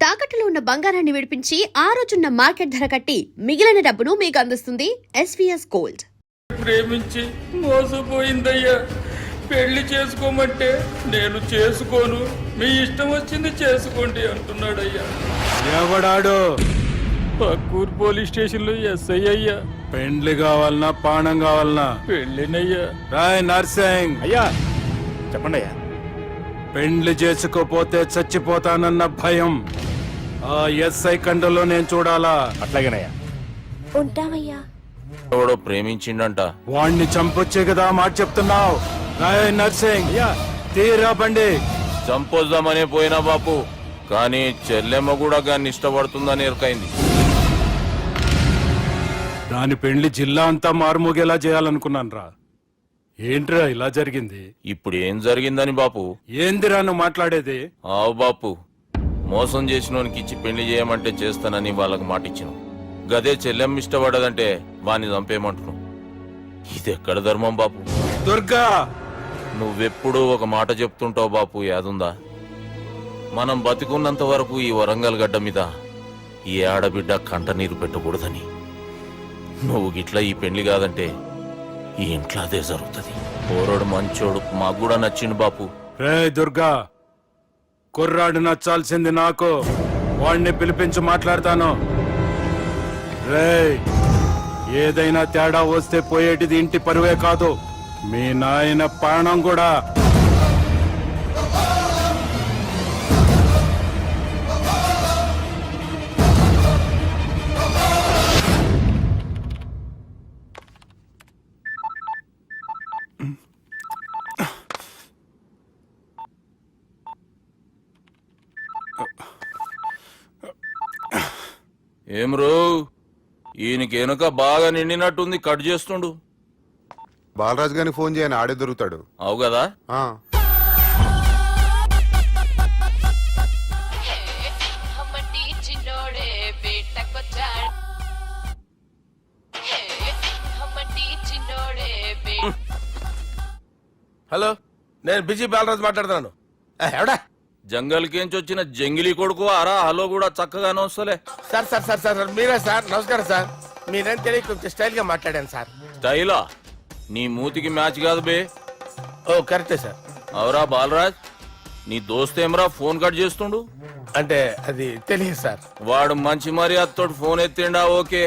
తాకట్టులో ఉన్న బంగారాన్ని విడిపించి ఆ రోజున్న మార్కెట్ ధర కట్టి మిగిలిన డబ్బును మీకు అందిస్తుంది ఎస్వీఎస్ గోల్డ్. ప్రేమించి మోసపోయిందయ్యా. పెళ్లి చేసుకోమంటే నేను చేసుకోను, మీ ఇష్టం వచ్చింది చేసుకోండి అంటున్నాడయ్యా. ఎవడాడు? పక్కూరు పోలీస్ స్టేషన్ లో ఎస్ఐ అయ్యా. పెండ్లి కావాలనా పానం కావాలనా? పెళ్ళినయ్యా. రాయ్ నర్సింగ్ అయ్యా చెప్పండి అయ్యా. పెండ్లి చేసుకోపోతే చచ్చిపోతానన్న భయం ఆ ఎస్ఐ కండలో నేను చూడాలా? అట్లాగేనయ్యా. ఉంటామయ్యా. ఎవడో ప్రేమించిండంట. వాణ్ణి చంపొచ్చే కదా మాట చెప్తున్నావు? రాయ్ నర్సింగ్ అయ్యా తీరా బండి. చంపొద్దామనే పోయినా బాపు, కానీ చెల్లెమ్మ కూడా గాన్ని ఇష్టపడుతుందని ఎరకైంది. దాని పెండ్లి జిల్లా అంతా మారుమోగేలా చేయాలనుకున్నాను రా. ఏంట్రా ఇలా జరిగింది? ఇప్పుడు ఏం జరిగిందని బాపు? ఏందిరా నువ్వు మాట్లాడేది? ఆవు బాపు, మోసం చేసినోనికి ఇచ్చి పెళ్లి చేయమంటే చేస్తానని వాళ్ళకి మాటిచ్చాను. గదే చెల్లెమ్మ ఇష్టపడదంటే వాణ్ణి చంపేయమంటున్నావు. ఇది ఎక్కడ ధర్మం బాపు? దుర్గా, నువ్వెప్పుడూ ఒక మాట చెప్తుంటావు బాపు, యాదుందా? మనం బతికున్నంత వరకు ఈ వరంగల్ గడ్డ మీద ఈ ఆడబిడ్డ కంట నీరు పెట్టకూడదని. నువ్వు గిట్లా ఈ పెళ్లి కాదంటే ఈ ఇంట్లో అదే జరుగుతుంది. పోరోడు మంచోడు, మాకు కూడా నచ్చిండు బాపు. రే దుర్గా, కుర్రాడు నచ్చాల్సింది నాకు. వాడిని పిలిపించి మాట్లాడతాను. రే, ఏదైనా తేడా వస్తే పోయేటిది ఇంటి పరువే కాదు, మీ నాయన ప్రాణం కూడా. ఏం రో, ఈయనకి వెనుక బాగా నిండినట్టుంది, కట్ చేస్తుండు. బాలరాజు గారికి ఫోన్ చేయని, ఆడే దొరుకుతాడు. అవు కదా. హలో, నేను బిజీ బాలరాజు మాట్లాడుతున్నాను. ఎవడా? జంగల్ కేంచి వచ్చిన జంగిలీ కొడుకు ఆరా. హలో కూడా చక్కగానే వస్తలే. సార్ సార్ సార్ సార్ మీరే సార్? నమస్కారం సార్. మీరేం తెలియక కొంచెం స్టైల్ గా మాట్లాడాను సార్. స్టైలా? నీ మూతికి మ్యాచ్ కాదు బే. ఓ కరెక్టే సార్. అవరా బాలరాజ్, నీ దోస్త్ ఏమరా ఫోన్ కట్ చేస్తుండు? అంటే అది తెలియదు సార్. వాడు మంచి మర్యాదతో ఫోన్ ఎత్తిండా ఓకే,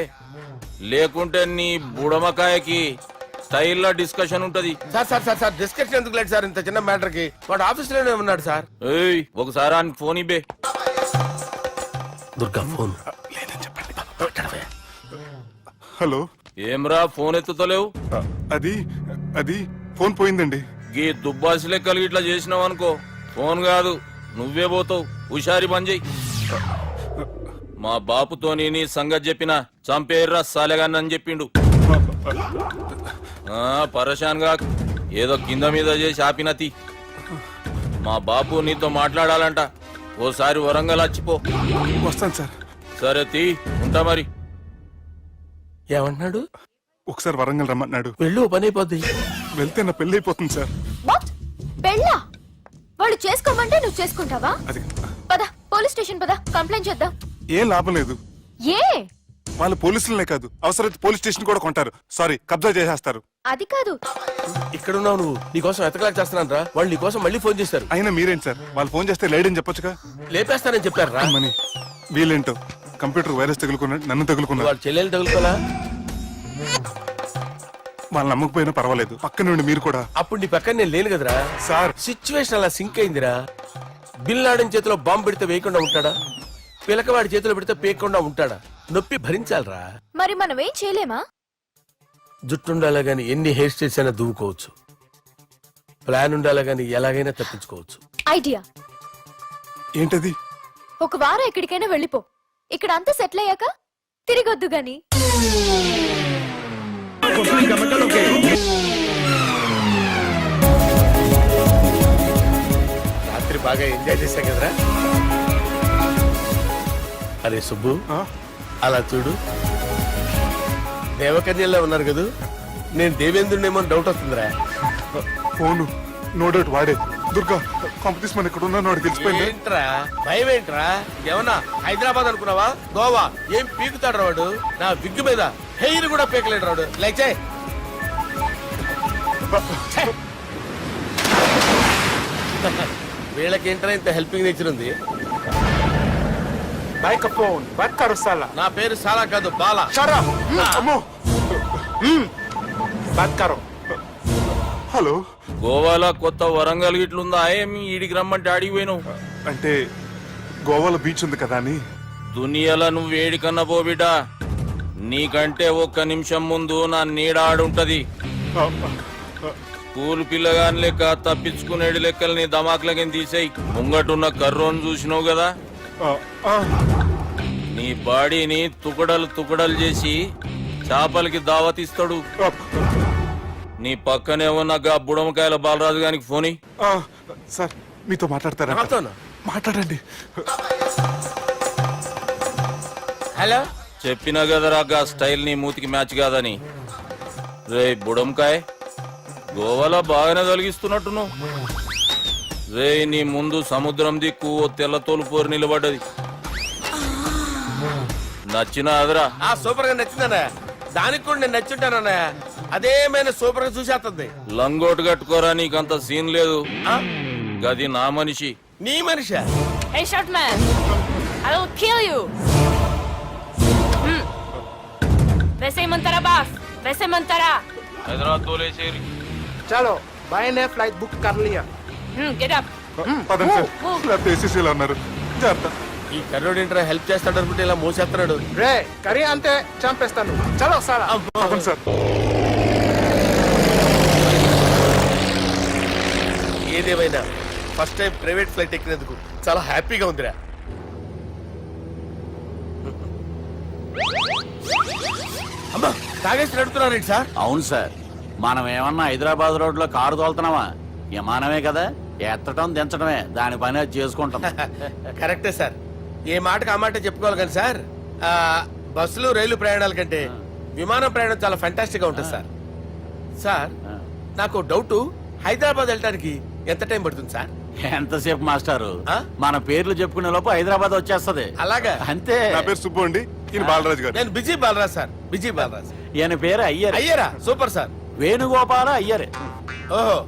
లేకుంటే నీ బుడమకాయకి స్టైల్లో డిస్కషన్ ఉంటది. Sir sir sir sir discussion ఎందుకు లేదు సార్? ఇంత చిన్న మ్యాటర్ కి వాడు ఆఫీస్ లోనే ఉన్నాడు సార్. ఏయ్, ఒకసారి ఆయన ఫోన్ ఇబ్బే. దుర్గా ఫోన్. హలో, ఏమ్రా ఫోన్ ఎత్తుతలేవు? అది ఫోన్ పోయిందండి. గీ దుబ్బాసి లెక్కలు ఇట్లా చేసినావు అనుకో, ఫోన్ కాదు నువ్వే పోతావు. హుషారి పని చెయ్యి. మా బాపుతోని నీ సంగతి చెప్పిన చంపేర్రా సాలెగాన్ని చెప్పిండు. పరేషాన్ గా ఏదో కింద మీద చేసి ఆపినతి. మా బాపు నీతో మాట్లాడాలంట. ఓసారి వరంగల్ వచ్చిపో. వస్తాను సార్. సరే తీ, ఉంటా మరి. ఏమంటున్నాడు? ఒకసారి వరంగల్ రమ్మన్నాడు. వెళ్ళు, పని అయిపోద్ది. వెళ్తే నా పెళ్లి అయిపోతుంది సార్. వాట్? పెళ్ళా? వాళ్ళు చేసుకోమంటే నువ్వు చేసుకుంటావా? అది పద, పోలీస్ స్టేషన్ పద, కంప్లైంట్ చేద్దాం. ఏం లాభం లేదు. ఏ? వాళ్ళు పోలీసులనే కాదు, అవసరమైతే పోలీస్ స్టేషన్ కూడా కొంటారు. సారీ, కబ్జా చేసేస్తారు. అది కాదు. ఇక్కడున్నావు నువ్వు, నీకోసం ఎతకలేక చేస్తున్నాను రా. వాళ్ళు నీకోసం మళ్ళీ ఫోన్ చేశారు. అయినా మీరేంటి సార్, వాళ్ళు ఫోన్ చేస్తే లేడని చెప్పొచ్చుగా. లేపేస్తానని చెప్పారు రా. మని వీళ్ళేంటో కంప్యూటర్ వైరస్ తగులుకున్నాడు, నన్ను తగులుకున్నాడు. వాళ్ళ చెల్లెలు తగులుకోలా? వాళ్ళు నమ్మకపోయినా పర్వాలేదు, పక్క నుండి మీరు కూడా. అప్పుడు నీ పక్కన నేను లేను కదరా సార్. సిచ్యువేషన్ అలా సింక్ అయిందిరా. బిల్ లాడెన్ చేతిలో బాంబు పెడితే వేయకుండా ఉంటాడా? పిలకవాడి చేతిలో పెడితే పేయకుండా ఉంటాడా? నొప్పి భరించాలరా. మరి మనం ఏం చేయలేమా? జుట్టుండాలా గాని ఎన్ని హెయిర్ స్టైల్స్ అయినా దువ్వుకోవచ్చు. ప్లాన్ ఉండాలా గాని ఎలాగైనా తప్పించుకోవచ్చు. ఐడియా ఏంటది? ఒక వారం ఎక్కడికైనా వెళ్ళిపో. ఇక్కడ అంతా సెటిల్ అయ్యాక తిరిగొద్దు గాని. రాత్రి బాగా ఎంజాయ్ చేశా కదరా. అరే సుబ్బు, అలా చూడు, దేవకన్యలా ఉన్నారు కదూ. నేను దేవేంద్రునేమో డౌట్ వస్తుందిరా. ఫోను నో డౌట్ వాడే. దుర్గా కాంపిటీషన్ మన ఇక్కడ ఉన్నాను వాడు తెలిసిపోయింది. ఏంట్రా భయం ఏంట్రా? ఏమన్నా హైదరాబాద్ అనుకున్నావా? గోవా ఏం పీకుతాడు వాడు? నా విగ్గు మీద హెయిర్ కూడా పీకలేడు రాడు. లేచే వీళ్ళకేంట్రా ఇంత హెల్పింగ్ నేచర్ ఉంది? Microphone, ba't karusala? నా పేరు సాలా కాదు బాలా. అమ్మో Ba't karo? హలో, గోవాలో కొత్త వరంగల్ గిట్లుందా ఏమి? ఈడికి రమ్మంటే అడిగి పోయినావు. అంటే గోవాలో బీచ్ ఉంది కదా అని. దునియాలో నువ్వు వేడికన్నా పో బిడ్డ. నీకంటే ఒక్క నిమిషం ముందు నా నీడ ఆడుంటది. స్కూల్ పిల్లగాని లెక్క తప్పించుకునేడు లెక్కలు నీ దమాకులకి తీసేయి. ముంగటున్న కర్రోని చూసినావు కదా, ఆ, ఆ, నీ బాడీని తుకడలు తుకడలు చేసి చేపలకి దావతిస్తాడు. ఆ, నీ పక్కనే ఉన్న గా బుడమకాయల బాలరాజు గానికి ఫోని. ఆ, సార్ మీతో మాట్లాడతారా? నాతోనా? మాట్లాడండి. హలో చెప్పినా కదరా గా స్టైల్ నీ మూతికి మ్యాచ్ కాదని. రే బుడంకాయ్, గోవాలో బాగానే తొలగిస్తున్నట్టు నువ్వు. రే నీ ముందు సముద్రం దిక్కు ఓ తెల్ల తోలుపోరు నిలబడ్డది. నచ్చిన అదరా? ఆ సూపర్ గా నచ్చిందన్నా. దానికి కూడా నేను నచ్చుంటానన్నా. అదేమైనా సూపర్ గా చూసేస్తుంది. లంగోటు కట్టుకోరా, నీకంత సీన్ లేదు. గది నా మనిషి. నీ Manisha? Hey, short man! I will kill you! वैसे ही मंतरा बास, वैसे मंतरा. Hyderabad తోలేసేరి. Chalo, bhai ne flight book kar liya. Get up. పదండి సార్, లేకపోతే ఏసీసీలో ఉన్నారు. జాగ్రత్త. ఈ కర్రోడు ఏంట్రా హెల్ప్ చేస్తాడు అనుకుంటే ఇలా మోసేస్తున్నాడు. Re, kari ante champestanu. Chalo, sala. పదండి సార్. ఏదేమైనా ఫస్ట్ టైం ప్రైవేట్ ఫ్లైట్ ఎక్కినందుకు చాలా హ్యాపీగా ఉందిరా. అమ్మా తాగేసి నడుపుతున్నారేంటి సార్? అవును సార్, మనం ఏమన్నా హైదరాబాద్ రోడ్ లో కారు తోలుతున్నామా? విమానమే కదా, ఎత్తటం దించడమే దాని పని అది చేసుకుంటాం. కరెక్టే సార్. ఏ మాటకు ఆ మాట చెప్పుకోవాలి కానీ సార్, బస్సులు రైలు ప్రయాణాల కంటే విమానం ప్రయాణం చాలా ఫెంటాస్టిక్ గా ఉంటుంది సార్. సార్ నాకు డౌట్, హైదరాబాద్ వెళ్ళడానికి ఎంత టైం పడుతుంది సార్? ఎంతసేపు మాస్టారు, ఆ? మన పేర్లు చెప్పుకునే లోపు హైదరాబాద్ వచ్చేస్తది. అలాగా? అంతే. నా పేరు సుబ్బు అండి, ఈయన బాలరాజు గారు. నేను B G Balaraj sir, B G Balaraj. ఈయన పేరు అయ్యర్. అయ్యారా? Super sir. వేణుగోపాల అయ్యర్. ఓహో,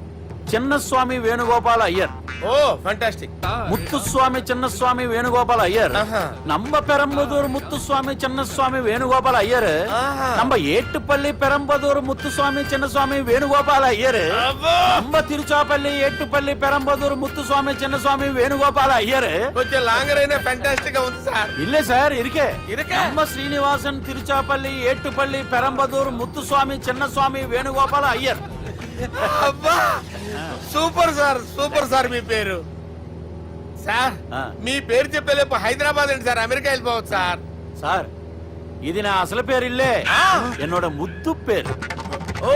చిన్నస్వామి వేణుగోపాల అయ్యర్. Oh fantastic. ముత్తుస్వామి చిన్నస్వామి వేణుగోపాల అయ్యర్. ఆహా. నంబ పెరంబదూరు ముత్తుస్వామి చిన్నస్వామి వేణుగోపాల అయ్యర్. ఆహా. నంబ ఏట్టుపల్లి పెరంబదూరు ముత్తుస్వామి చిన్నస్వామి వేణుగోపాల అయ్యర్. అబ్బో! నంబ తిరుచాపల్లి ఏట్టుపల్లి పెరంబదూరు ముత్తుస్వామి చిన్నస్వామి వేణుగోపాల అయ్యర్. కొంచెం లాంగర్ అయినా ఫంటాస్టిక్ గా ఉంది సార్. ఇల్లే సార్ ఇరికే. ఇరికే? నంబ శ్రీనివాసన్ తిరుచాపల్లి ఏట్టుపల్లి పెరంబదూరు ముత్తుస్వామి చిన్నస్వామి వేణుగోపాల అయ్యర్. అబ్బా సూపర్ సార్, సూపర్ సార్. మీ పేరు సార్, ఆ. మీ పేరు చెప్పేలేపు హైదరాబాద్ అండి సార్, అమెరికా వెళ్ళిపోవచ్చు సార్. సార్ ఇది నా అసలు పేరు ఇల్లే, ఎన్నోడ ముద్దు పేరు. ఓ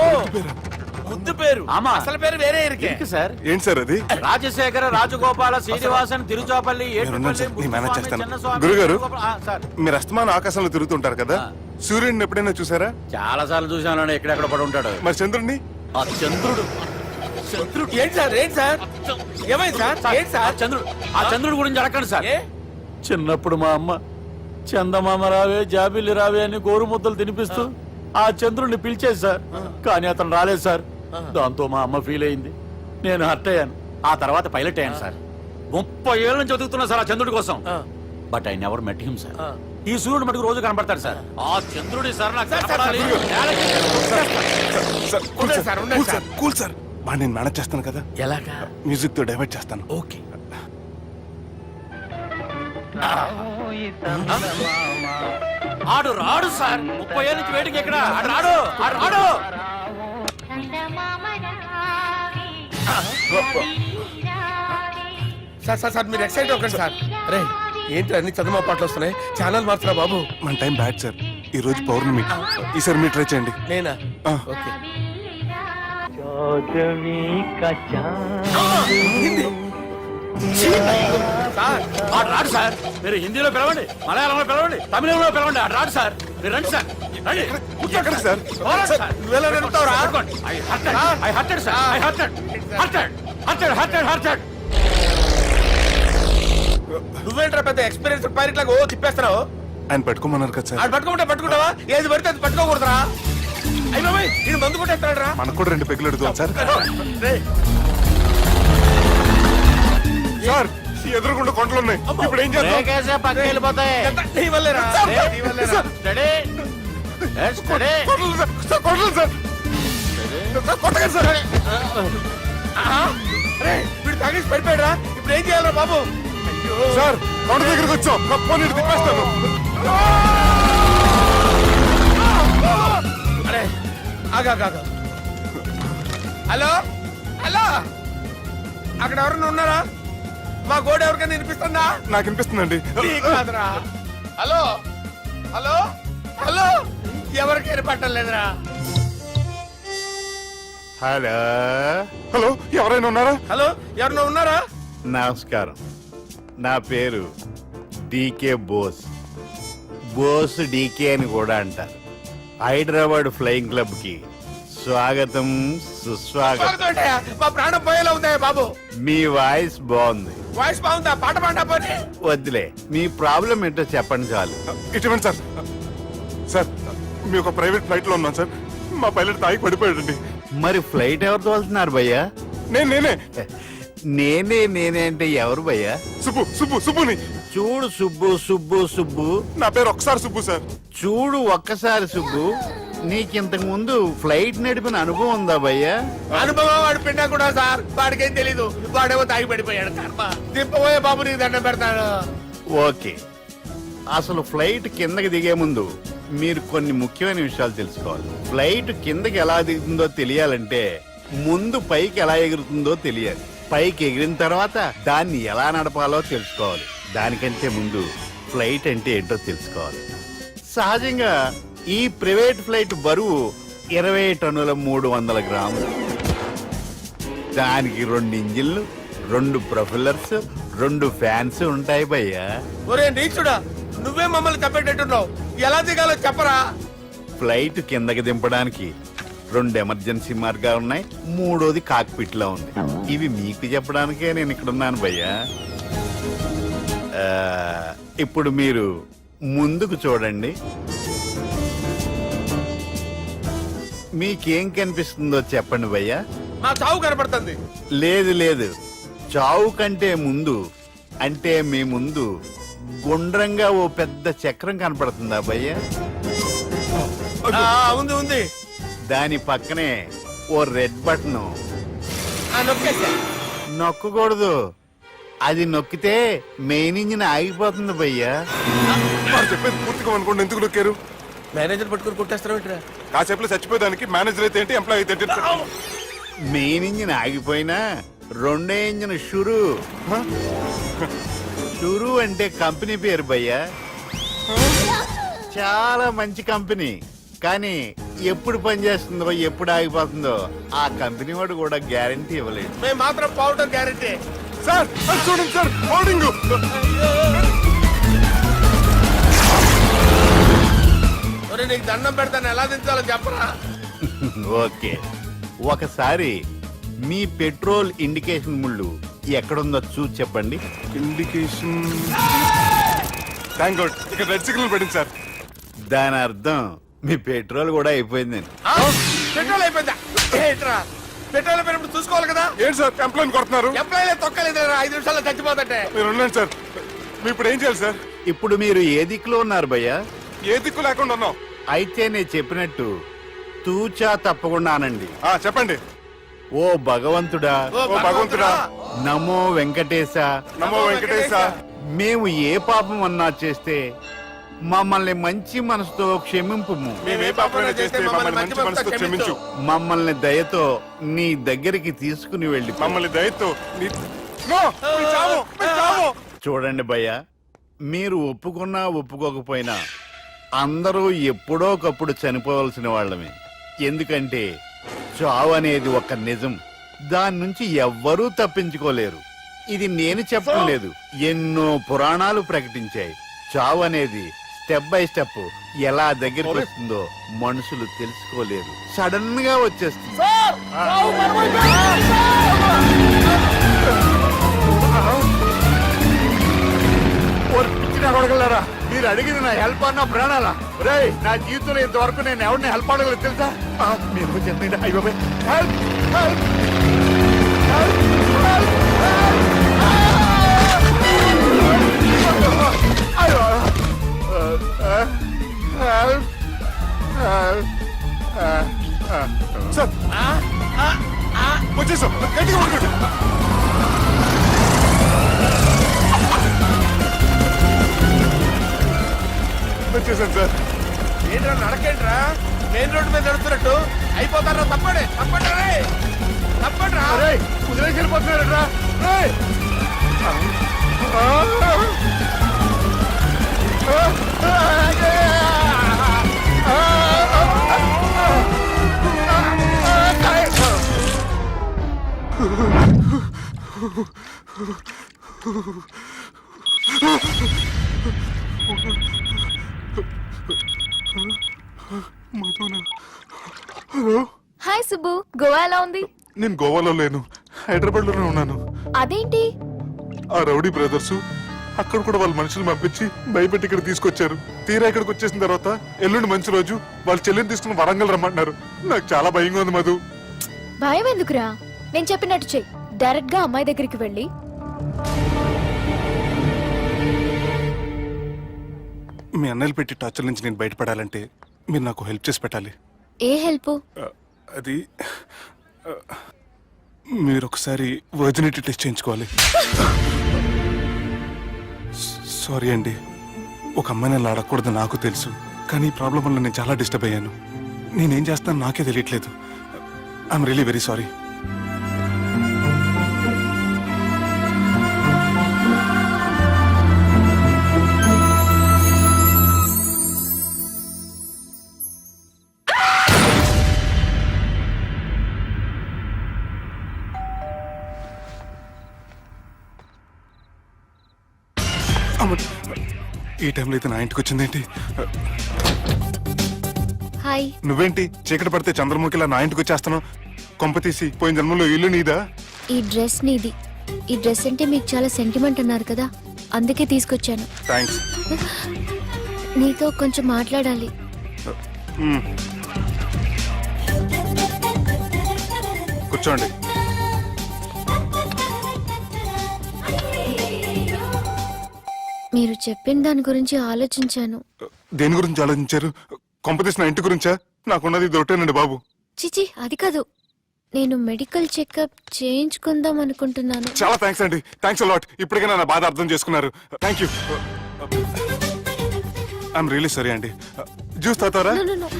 ముద్దు పేరు. ఆమా. అసలు పేరు వేరే ఇరికే. ఇరికి సార్. ఏంటి సార్ అది? రాజశేఖర రాజగోపాల శ్రీనివాసన్ తిరుచాపల్లి నేనున్నాను సార్, నేను మేనేజ్ చేస్తాను. చిన్నస్వామి గురుగారు, వేణుగోపాల- సార్ మీరు అస్తమానం ఆకాశంలో తిరుగుతుంటారు కదా, సూర్యుడిని ఎప్పుడైనా చూసారా? చాలా సార్లు చూసాను, ఎక్కడెక్కడ పడి ఉంటాడు. మరి చంద్రుడిని? ఆ చంద్రుడు ఏంటి సార్, ఏంటి సార్, ఏమైంది సార్, ఏంటి సార్? ఆ చంద్రుడు గురించి అడగండి సార్. ఏ? చిన్నప్పుడు మా అమ్మ చందమామ రావే జాబిల్లి రావే అని గోరు ముద్దలు తినిపిస్తూ ఆ చంద్రుడిని పిలిచేది సార్, కానీ అతను రాలేదు సార్. దాంతో మా అమ్మ ఫీల్ అయింది, నేను హర్ట్ అయ్యాను. ఆ తర్వాత పైలట్ అయ్యాను సార్. 30 ఏళ్ళ నుంచి చదువుతున్నా సార్ ఆ చంద్రుడి కోసం. But I never met him sir. ఈ సూర్యుడు మటుకు రోజు కనబడతాడు సార్. ఆ చంద్రుడి సార్ నాకు కనపడాలి. సార్, కూల్ ఉండండి సార్, సార్, ఉండండి కూల్ సార్, కూల్ సార్. బాగా నేను మేనేజ్ చేస్తాను కదా, ఎలాగా? మ్యూజిక్ తో డైవర్ట్ చేస్తాను. ఓకే. ఆడు రాడు సార్, 30 ఏళ్ళ నుంచి వేటికి ఎక్కడ ఆడు రాడు, ఆడు రాడు. సార్ సార్ సార్ మీరు ఎక్సైట్ అవ్వకండి సార్. రే ఏంటి అన్ని చదువు పాటలు వస్తున్నాయి, ఛానల్ మార్చురా బాబు. మన టైం బ్యాడ్ సార్, ఈ రోజు పౌర్ణమి. ఈసారి మీరు ట్రై చేయండి. నేనా? ఆ. ఓకే. సార్ ఆడు రాడు సార్. మీరు హిందీలో పిలవండి, మలయాళంలో పిలవండి, తమిళంలో పిలవండి, ఆడు రాడు సార్. మీరు రండి సార్, రండి. ఎక్కడికి సార్? పోరాడు సార్. నువ్వెలా నిలుపుతావురా? I hurted, sir. I hurted. నువ్వేంట్రా పెద్ద ఎక్స్పీరియన్స్ పైరెట్ లాగా ఓ తిప్పేస్తున్నావు? ఆయన పెట్టుకోమన్నారు కదా సార్. ఆడు పట్టుకుంటే పట్టుకుంటావా? ఏది పడితే అది పట్టుకోకూడదురా. అయ్యి బాబాయ్ నేను మందు కొట్టేస్తాడు రా. మనకు కూడా 2 పెగ్గులు అడుగుతాం సార్. రేయ్, సార్ ఈ ఎదురుగుండా కొండలు ఉన్నాయి, ఇప్పుడు ఏం చేద్దాం? పక్కకి వెళ్ళిపోతాయి. ఎంత నీ వల్లేరా? నీ వల్లేరా? Study study. కొట్టలేదు సార్, సార్ కొట్టలేదు సార్. సార్, కొట్టకండి సార్. ఆహా. రేయ్, వీడు తాగేసి పడిపోయాడురా. ఇప్పుడు ఏం చేయాలరా బాబు? అయ్యో సార్ కొండ దగ్గరికి వచ్చాం, పోనీ ఇటు తిప్పేస్తాను. అరే ఆగా. హలో హలో, అక్కడ ఎవరన్నా ఉన్నారా? మా గోడ ఎవరికైనా వినిపిస్తుందా? నాకు వినిపిస్తుందండి. నీకు కాదురా. హలో హలో హలో, ఎవరికి వినపట్టలేదురా. హలో హలో, ఎవరైనా ఉన్నారా? హలో, ఎవరన్నా ఉన్నారా? నమస్కారం, నా పేరు డీకే బోస్. బోస్ డీకే అని కూడా అంటారు. హైదరాబాద్ ఫ్లయింగ్ క్లబ్ కి స్వాగతం సుస్వాగతం. స్వాగతం. మా ప్రాణం పోయేలా ఉందా బాబు? మీ వాయిస్ బాగుంది. వాయిస్ బాగుందా? పాట పాడా పోనీ. వద్దులే, మీ ప్రాబ్లం ఏంటో చెప్పండి చాలు. ఇటువంటి సార్. సార్ మీ ఒక ప్రైవేట్ ఫ్లైట్ లో ఉన్నాం సార్. మా పైలట్ తాగి పడిపోయాడండి. మరి ఫ్లైట్ ఎవరు తోలుతున్నారు భయ్యా? నేనే నేనే అంటే ఎవరు భయ్యా? సుబ్బుని. చూడు సుబ్బు. నా పేరు ఒకసారి సుబ్బు సార్. చూడు ఒక్కసారి సుబ్బు, నీకింతకు ముందు ఫ్లైట్ నడిపిన అనుభవం ఉందా భయ్యా? అనుభవం వాడు పిండా కూడా సార్. వాడికేం తెలీదు, వాడేమో తాగి పడిపోయాడు. కర్మ. దింపబోయే బాబు నీకు దండం పెడతాడు. ఓకే, అసలు ఫ్లైట్ కిందకి దిగే ముందు మీరు కొన్ని ముఖ్యమైన విషయాలు తెలుసుకోవాలి. ఫ్లైట్ కిందకి ఎలా దిగుతుందో తెలియాలంటే ముందు పైకి ఎలా ఎగురుతుందో తెలియాలి. పైకి ఎగిరిన తర్వాత దాన్ని ఎలా నడపాలో తెలుసుకోవాలి. దానికంటే ముందు ఫ్లైట్ అంటే ఏంటో తెలుసుకోవాలి. సహజంగా ఈ ప్రైవేట్ ఫ్లైట్ బరువు 20 టన్నుల 300 గ్రాములు. దానికి 2 ఇంజిన్లు, 2 ప్రొఫెల్లర్స్, 2 ఫ్యాన్స్ ఉంటాయి భయ్యా. ఒరే నీచుడా, నువ్వే మమ్మల్ని తప్పేటట్టున్నావు. ఎలా దిగాలో చెప్పరా? ఫ్లైట్ కిందకి దింపడానికి 2 ఎమర్జెన్సీ మార్గాలు ఉన్నాయి, 3వది కాక్పిట్ లో ఉంది. ఇవి మీకు చెప్పడానికే నేను ఇక్కడ ఉన్నాను భయ్యా. ఇప్పుడు మీరు ముందుకు చూడండి. మీకేం కనిపిస్తుందో చెప్పండి భయ్యా. మా చావు కనపడుతుంది. లేదు, చావు కంటే ముందు అంటే మీ ముందు గుండ్రంగా ఓ పెద్ద చక్రం కనపడుతుందా భయ్యా? ఉంది. దాని పక్కనే ఓ రెడ్ బటన్. నొక్కేసా. నొక్కకూడదు, అది నొక్కితే మెయిన్ ఇంజిన్ ఆగిపోతుంది భయ్యా. వారు చెప్పేది పూర్తిగా అనుకోండి, ఎందుకు నొక్కారు? మేనేజర్ పట్టుకుని కొట్టేస్తారా? కాసేపులో చచ్చిపోయేదానికి మేనేజర్ అయితే ఏంటి, ఎంప్లాయ్ అయితే ఏంటి? మెయిన్ ఇంజిన్ ఆగిపోయినా 2వ ఇంజిన్ షురు అంటే కంపెనీ పేరు భయ్యా. చాలా మంచి కంపెనీ, కానీ ఎప్పుడు పనిచేస్తుందో ఎప్పుడు ఆగిపోతుందో ఆ కంపెనీ వాడు కూడా గ్యారంటీ ఇవ్వలేదు. మేము మాత్రం పౌడర్ గ్యారెంటీ. సార్ అది చూడండి సార్, హోర్డింగ్. ఒరే నీకు దండం పెడతాను, ఎలా దించాలో చెప్పరా? ఓకే, ఒకసారి మీ పెట్రోల్ ఇండికేషన్ ముళ్ళు ఎక్కడుందో చూసి చెప్పండి. ఇండికేషన్. థ్యాంక్ గాడ్, ఇక్కడ రెడ్ సిగ్నల్ పడింది సార్. దాని అర్థం మీ పెట్రోల్ కూడా అయిపోయిందండి. పెట్రోల్ అయిపోయిందా? ఏంట్రా, పెట్రోల్ అయిపోయినప్పుడు చూసుకోవాలి కదా. ఏంటి సార్ ఎంప్లాయ్ కొడుతున్నారు? ఎంప్లాయీలే తొక్కలేదు, 5 నిమిషాల్లో చచ్చిపోతుంటే. మీరు ఉండండి సార్. మీరు ఇప్పుడు ఏం చేయాలి సార్? ఇప్పుడు మీరు ఏ దిక్కులో ఉన్నారు భయ్యా? ఏ దిక్కు లేకుండా ఉన్నాం. అయితే నేను చెప్పినట్టు తూచా తప్పకుండా అనండి. చెప్పండి. ఓ భగవంతుడా, ఓ భగవంతుడా, నమో వెంకటేశ, నమో వెంకటేశ. మేము ఏ పాపం అన్నా చేస్తే మమ్మల్ని మంచి మనసుతో క్షమింపుము. మేము ఏ పాపమైనా చేస్తే మమ్మల్ని మంచి మనసుతో క్షమించు. మమ్మల్ని దయతో నీ దగ్గరికి తీసుకుని వెళ్ళి మమ్మల్ని దయతో నో, మీ చావు, మీ చావు. చూడండి భయ్య, మీరు ఒప్పుకున్నా ఒప్పుకోకపోయినా అందరూ ఎప్పుడో ఒకప్పుడు చనిపోవలసిన వాళ్ళమే. ఎందుకంటే చావు అనేది ఒక నిజం, దాని నుంచి ఎవ్వరూ తప్పించుకోలేరు. ఇది నేను చెప్పడం లేదు, ఎన్నో పురాణాలు ప్రకటించాయి. చావు అనేది స్టెప్ బై స్టెప్ ఎలా దగ్గరికి వస్తుందో మనుషులు తెలుసుకోలేరు, సడన్ గా వచ్చేస్తుంది. అడగలరా మీరు అడిగింది నా హెల్ప్ అన్న ప్రాణాలా? రే నా జీవితంలో ఇంతవరకు నేను ఎవరిని హెల్ప్ అడగలేదు తెలుసా? మీరు చెప్పండి. అయ్యో హెల్ప్ హెల్ప్ సార్ వచ్చేసాం, గట్టిగా పట్టుకోండి. వచ్చేసాను సార్. ఏంట్రా నడకేంట్రా? మెయిన్ రోడ్డు మీద నడుస్తున్నట్టు అయిపోతారా? తప్పండి తప్పండి రే, తప్పండి రా. కుదిరేసి వెళ్ళిపోతున్నారా? హాయ్ సుబ్బు, గోవా ఎలా ఉంది? నేను గోవాలో లేను, హైదరాబాద్ లోనే ఉన్నాను. అదేంటి? ఆ రౌడీ బ్రదర్స్ అక్కడ కూడా వాళ్ళ మనుషులు పంపించి భయపెట్టి ఇక్కడ తీసుకొచ్చారు. తీరా ఇక్కడికి వచ్చేసిన తర్వాత ఎల్లుండి మంచి రోజు వాళ్ళ చెల్లిని తీసుకుని వరంగల్ రమ్మంటున్నారు. నాకు చాలా భయంగా ఉంది మధు. భయం ఎందుకురా? నేను చెప్పినట్టు చెయ్యి. డైరెక్ట్ గా అమ్మాయి దగ్గరికి వెళ్ళి మీ అన్నయ్యలు పెట్టి టార్చర్ నుంచి నేను బయటపడాలంటే మీరు నాకు హెల్ప్ చేసి పెట్టాలి. ఏ హెల్ప్? అది మీరు ఒకసారి వర్జినిటీ టెస్ట్ చేయించుకోవాలి. సారీ అండి, ఒక అమ్మాయిని అలా అడగకూడదు నాకు తెలుసు, కానీ ఈ ప్రాబ్లం వల్ల నేను చాలా డిస్టర్బ్ అయ్యాను. నేనేం చేస్తాను నాకే తెలియట్లేదు. I'm really very sorry. ఈ టైంలో అయితే నా ఇంటికి వచ్చిందేంటి? హాయ్. నువ్వేంటి చీకటి పడితే చంద్రముఖిలా నా ఇంటికి వచ్చేస్తాను? కొంప తీసి పోయిన జన్మలో ఇల్లు నీదా? ఈ డ్రెస్ నీది. ఈ డ్రెస్ అంటే మీకు చాలా సెంటిమెంట్ అన్నారు కదా, అందుకే తీసుకొచ్చాను. థ్యాంక్స్. నీతో కొంచెం మాట్లాడాలి. కూర్చోండి. మీరు చెప్పిన దాని గురించి ఆలోచించాను. దేని గురించి ఆలోచించారు? కొంపతీసి నా ఇంటి గురించా? నాకున్నది దొరకనండి బాబు. చిచి, అది కాదు. నేను మెడికల్ చెకప్ చేయించుకుందాం అనుకుంటున్నాను. చాలా థ్యాంక్స్ అండి, థ్యాంక్స్ అలాట్. ఇప్పటికైనా నా బాధ అర్థం చేసుకున్నారు. Thank you. I'm really sorry అండి. జ్యూస్ తాతారా? No, no, no.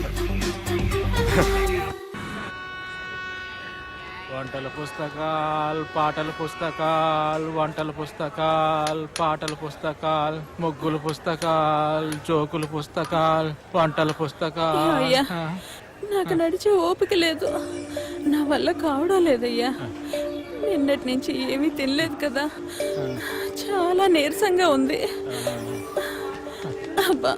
వంటల పుస్తకాలు, పాటల పుస్తకాలు, వంటల పుస్తకాలు, పాటల పుస్తకాలు, ముగ్గుల పుస్తకాలు, జోకుల పుస్తకాలు, వంటల పుస్తకాలు. అయ్యా, నాకు నడిచే ఓపిక లేదు, నా వల్ల కావడం లేదయ్యా. నిన్నటి నుంచి ఏమీ తినలేదు కదా, చాలా నీరసంగా ఉంది. అబ్బా,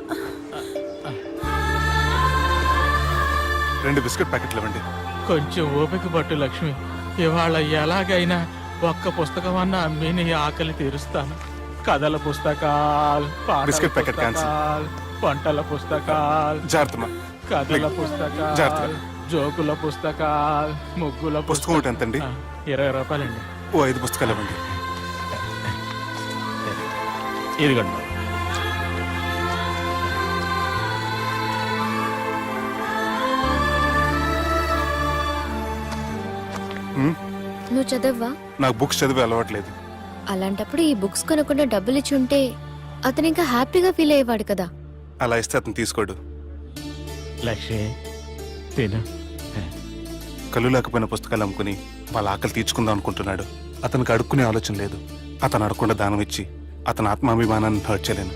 2 బిస్కెట్ ప్యాకెట్లు ఇవ్వండి. కొంచెం ఓపిక పట్టు లక్ష్మి, ఇవాళ ఎలాగైనా ఒక్క పుస్తకం అన్న అమ్మి నీ ఆకలి తీరుస్తాను. కథల పుస్తకాలు, పాటల బిస్కెట్ ప్యాకెట్ క్యాన్సిల్. పుస్తకాలు, వంటల పుస్తకాలు, జాగ్రత్త. కథల పుస్తకాలు, జాగ్రత్త. జోకుల పుస్తకాలు, ముగ్గుల పుస్తకం ఒకటి ఎంతండి? 20 రూపాయలండి. ఓ 5 పుస్తకాలు ఇవ్వండి. ఇదిగోండి. నువ్వు చదవ్వా? నాకు బుక్స్ చదివే అలవాట్లేదు. అలాంటప్పుడు ఈ బుక్స్ కొనకుండా డబ్బులు ఇచ్చి ఉంటే అతను ఇంకా హ్యాపీగా ఫీల్ అయ్యేవాడు కదా. అలా ఇస్తే అతను తీసుకోడు. లక్ష్మి తిను. కళ్ళు లేకపోయిన పుస్తకాలు అమ్ముకుని వాళ్ళ ఆకలి తీర్చుకుందాం అనుకుంటున్నాడు. అతనికి అడుక్కునే ఆలోచన లేదు. అతను అడగకుండా దానం ఇచ్చి అతని ఆత్మాభిమానాన్ని హర్ట్ చేయలేను.